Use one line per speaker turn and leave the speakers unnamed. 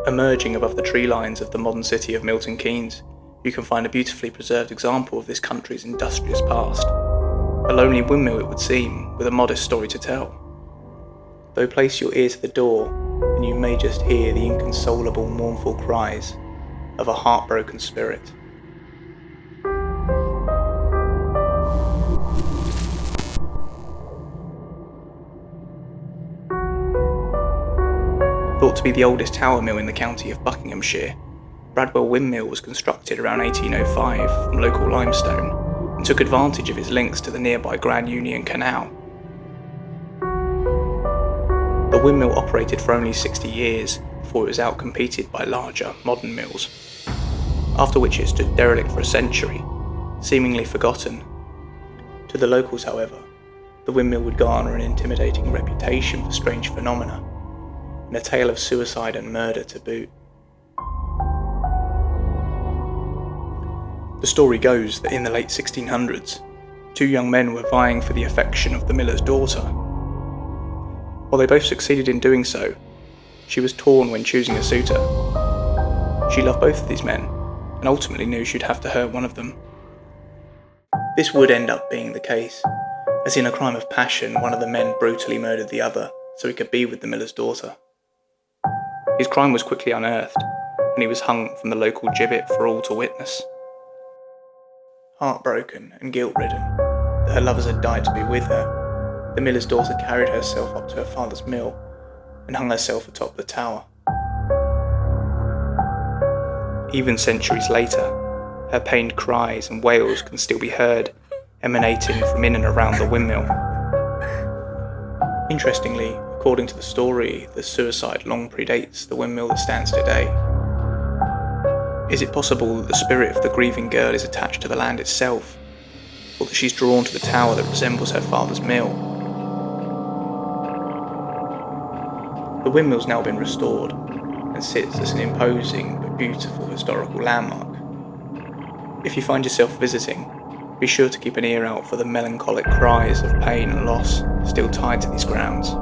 Emerging above the tree lines of the modern city of Milton Keynes, you can find a beautifully preserved example of this country's industrious past. A lonely windmill, it would seem, with a modest story to tell. Though place your ear to the door, and you may just hear the inconsolable, mournful cries of a heartbroken spirit. Thought to be the oldest tower mill in the county of Buckinghamshire, Bradwell Windmill was constructed around 1805 from local limestone and took advantage of its links to the nearby Grand Union Canal. The windmill operated for only 60 years before it was outcompeted by larger, modern mills, after which it stood derelict for a century, seemingly forgotten. To the locals, however, the windmill would garner an intimidating reputation for strange phenomena, and a tale of suicide and murder to boot. The story goes that in the late 1600s, two young men were vying for the affection of the miller's daughter. While they both succeeded in doing so, she was torn when choosing a suitor. She loved both of these men, and ultimately knew she'd have to hurt one of them. This would end up being the case, as in a crime of passion, one of the men brutally murdered the other so he could be with the miller's daughter. His crime was quickly unearthed, and he was hung from the local gibbet for all to witness. Heartbroken and guilt-ridden that her lovers had died to be with her, the miller's daughter carried herself up to her father's mill and hung herself atop the tower. Even centuries later, her pained cries and wails can still be heard, emanating from in and around the windmill. Interestingly, according to the story, the suicide long predates the windmill that stands today. Is it possible that the spirit of the grieving girl is attached to the land itself, or that she's drawn to the tower that resembles her father's mill? The windmill's now been restored and sits as an imposing but beautiful historical landmark. If you find yourself visiting, be sure to keep an ear out for the melancholic cries of pain and loss still tied to these grounds.